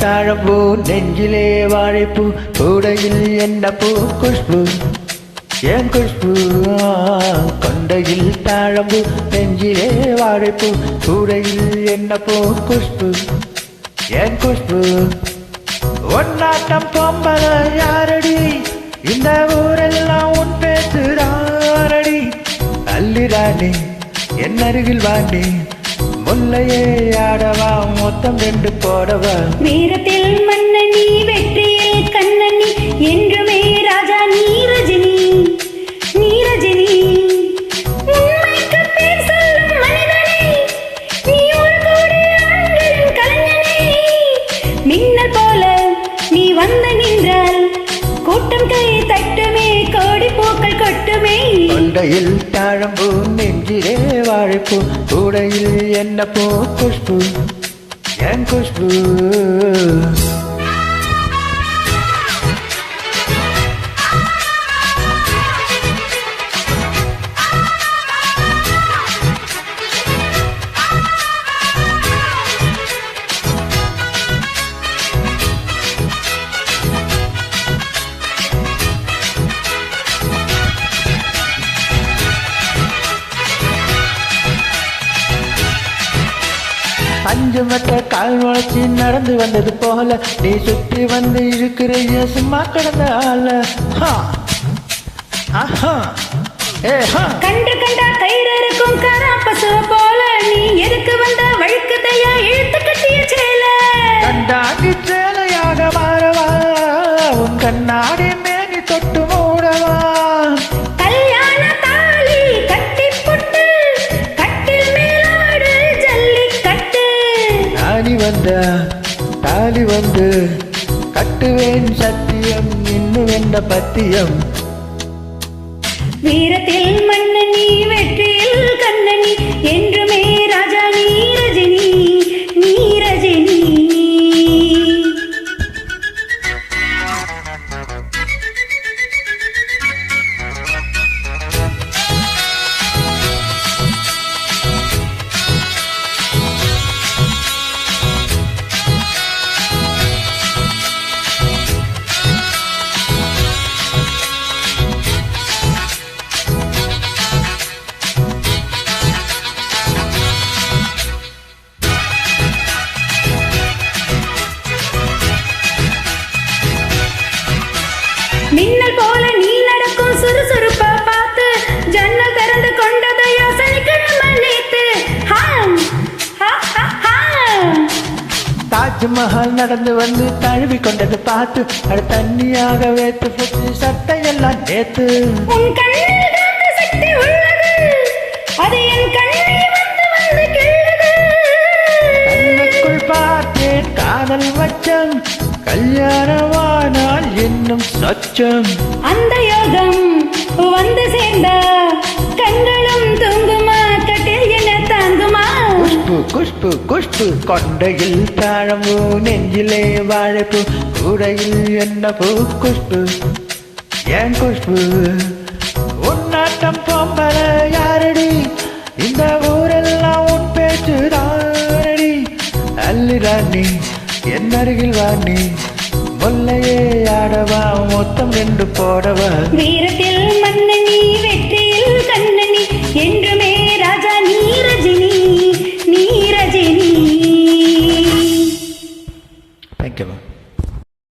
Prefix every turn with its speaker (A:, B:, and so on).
A: தாழம்பூ நெஞ்சிலே வாழைப்பூ கூடையில் என்ன பூ குஷ்பு ஏன் குஷ்பு கொண்டையில் தாழம்பூ நெஞ்சிலே வாழைப்பூ கூடையில் என்ன பூ குஷ்பு ஏன் குஷ்பு ஒன்னாட்டம் பொம்பல யாரடி இந்த ஊரெல்லாம் உன் பேசுறாரடி அல்லிராணி என் அருகில் வாண்டி முல்லையே ஆடவா மொத்தம் 2 போடவா
B: வீரத்தில் மன்னனி வெற்றியில் கண்ணனி என்றுமே ராஜா நீ ரஜினி நீ ரஜினி உண்மைக்கு பேர் சொல்லும் மனிதனே நீ ஒரு கோடி ஆண்களின் கலைஞனே மின்னல் போல நீ வந்து நின்றால் கூட்டம் கை தட்டுமே கோடி பூக்கள் கொட்டுமே
A: கொண்டையில் தாழம்பூ நெஞ்சிலே வாழைப்பூ கூடையில் என்ன பூ குஷ்பு ஏன் குஷ்பு அஞ்சு மட்ட கால் முளைச்சி நடந்து வந்தது போல நீ சுற்றி வந்து இருக்கிற சும்மா கிடந்த ஆள
B: கண்டு கண்டா கயிறு இருக்கும் கரா பசுவ போல நீ எதுக்கு வந்த வழுக்குதையா இழுத்து கட்டிய சேல
A: கண்டாங்கி சேலையாக மாறவா உன் கண்ணாடி மேனி தொட்டு மூடவா
B: கல்யாண தாலி கட்டி புட்டு கட்டில் மேலாடு ஜல்லிக்கட்டு
A: தாலி வந்து கட்டுவேன் சத்தியம் இன்னும் என்ன பத்தியம்
B: வீரத்தில் மன்னனி வெற்றியில் கண்ணனி என்றுமே ராஜா நீ ரஜினி நீ ரஜினி மின்னல் போல நீ நடக்கும் சுறுசுறுப்ப பார்த்து ஜன்னல் திறந்து கொண்டது யோசனை கிழமை நேத்து
A: தாஜ்மஹால் நடந்து வந்து தழுவி கொண்டது பார்த்து அது தண்ணியாக வேத்து சுற்றி சட்டையெல்லாம் நேத்து
B: உன் கண்ணில் காந்த சக்தி உள்ளது அது என் கண்ணை வந்து வந்து கிள்ளுது
A: கண்ணுக்குள் பார்த்தேன் காதல் வச்சம் கல்யாணமானால் இன்னும் சொச்சம்
B: அந்த யோகம் வந்து சேர்ந்தா கண்களும் தூங்குமா கட்டில் என்ன தாங்குமா
A: குஷ்பு குஷ்பு குஷ்பு கொண்டையில் தாழம்பூ நெஞ்சிலே வாழைப்பூ கூடையில் என்ன பூ குஷ்பு ஏன் குஷ்பு உன்னாட்டம் பொம்பல யாரடி இந்த ஊரெல்லாம் உன் பேச்சுதாரடி அல்லிராணி என் அருகில் வாணி முல்லையே ஆடவா மொத்தம் 2 போடவா
B: வீரத்தில்